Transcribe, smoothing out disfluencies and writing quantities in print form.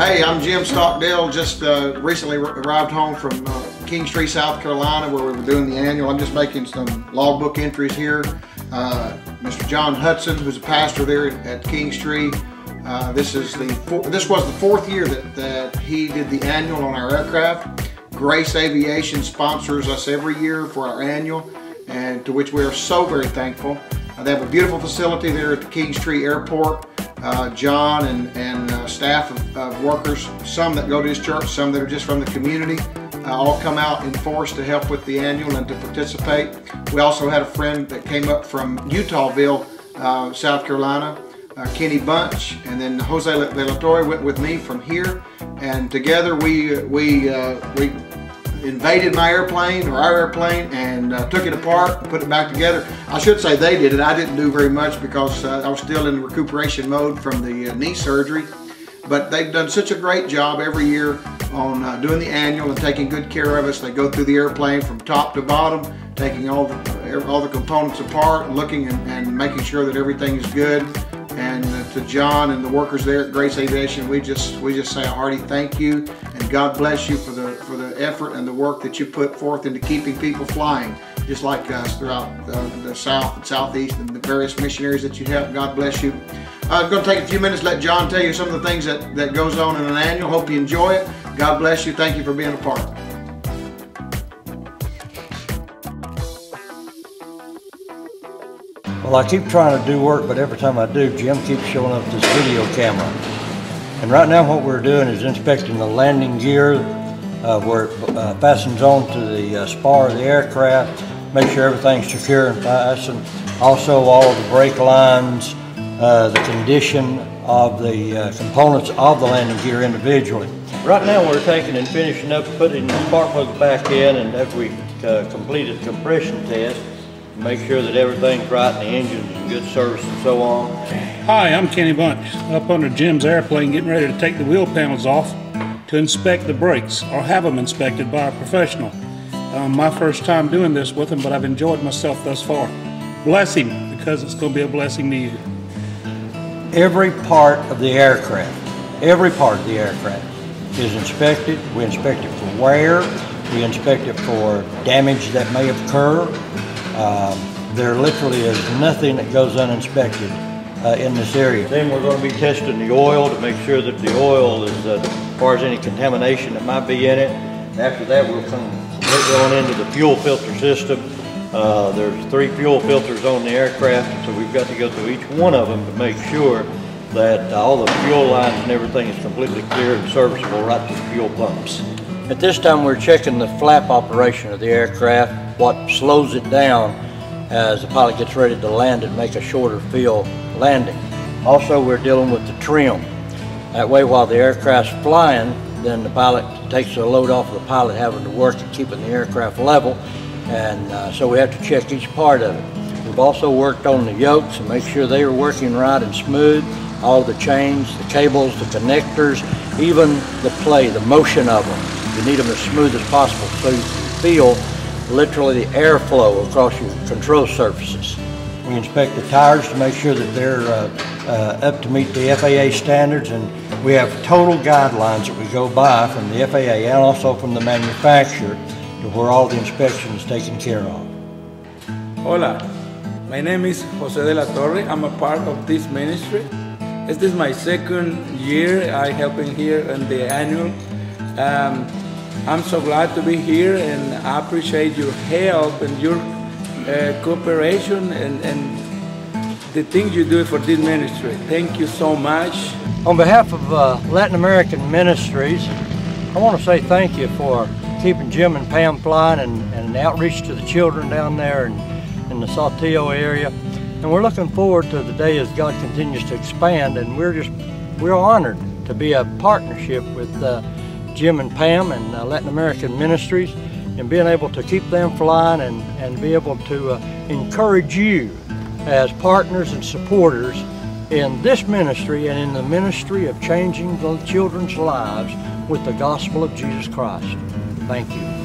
Hey, I'm Jim Stockdale. Just recently arrived home from Kingstree, South Carolina, where we were doing the annual. I'm just making some logbook entries here. Mr. John Hudson, who's a pastor there at Kingstree, this was the fourth year that he did the annual on our aircraft. Grace Aviation sponsors us every year for our annual, and to which we are so very thankful. They have a beautiful facility there at the Kingstree Airport. John and staff of workers, some that go to his church, some that are just from the community, all come out in force to help with the annual and to participate. We also had a friend that came up from Utahville, South Carolina, Kenny Bunch, and then Jose Velatore went with me from here, and together we invaded my airplane, or our airplane, and took it apart and put it back together. I should say they did it. I didn't do very much because I was still in recuperation mode from the knee surgery. But they've done such a great job every year on doing the annual and taking good care of us. They go through the airplane from top to bottom, taking all the components apart, looking and making sure that everything is good. And to John and the workers there at Grace Aviation, we just say a hearty thank you, and God bless you for the effort and the work that you put forth into keeping people flying, just like us throughout the South and Southeast and the various missionaries that you help. God bless you. I'm going to take a few minutes, let John tell you some of the things that goes on in an annual. Hope you enjoy it. God bless you. Thank you for being a part. Well, I keep trying to do work, but every time I do, Jim keeps showing up this video camera. And right now what we're doing is inspecting the landing gear where it fastens on to the spar of the aircraft, make sure everything's secure and fastened. Also all the brake lines, the condition of the components of the landing gear individually. Right now we're taking and finishing up putting the spark plugs back in, and after we completed the compression test, make sure that everything's right and the engine's in good service and so on. Hi, I'm Kenny Bunch, up under Jim's airplane getting ready to take the wheel panels off to inspect the brakes, or have them inspected by a professional. My first time doing this with him, but I've enjoyed myself thus far. Bless him, because it's going to be a blessing to you. Every part of the aircraft, is inspected. We inspect it for wear, we inspect it for damage that may occur. There literally is nothing that goes uninspected in this area. Then we're going to be testing the oil to make sure that the oil is, as far as any contamination that might be in it. After that, we'll come completely on into the fuel filter system. There's 3 fuel filters on the aircraft, so we've got to go through each one of them to make sure that all the fuel lines and everything is completely clear and serviceable right to the fuel pumps. At this time, we're checking the flap operation of the aircraft, what slows it down as the pilot gets ready to land and make a shorter field landing. Also, we're dealing with the trim. That way, while the aircraft's flying, then the pilot takes the load off of the pilot having to work at keeping the aircraft level, and so we have to check each part of it. We've also worked on the yokes and make sure they are working right and smooth. All the chains, the cables, the connectors, even the play, the motion of them. You need them as smooth as possible so you can feel literally the airflow across your control surfaces. We inspect the tires to make sure that they're up to meet the FAA standards, and we have total guidelines that we go by from the FAA and also from the manufacturer to where all the inspection is taken care of. Hola, my name is Jose de la Torre. I'm a part of this ministry. This is my second year I helping here in the annual. I'm so glad to be here, and I appreciate your help and your cooperation and the things you do for this ministry. Thank you so much. On behalf of Latin American Ministries, I want to say thank you for keeping Jim and Pam flying and outreach to the children down there in the Saltillo area. And we're looking forward to the day as God continues to expand, and we're honored to be a partnership with Jim and Pam and Latin American Ministries, and being able to keep them flying and be able to encourage you as partners and supporters in this ministry and in the ministry of changing the children's lives with the gospel of Jesus Christ. Thank you.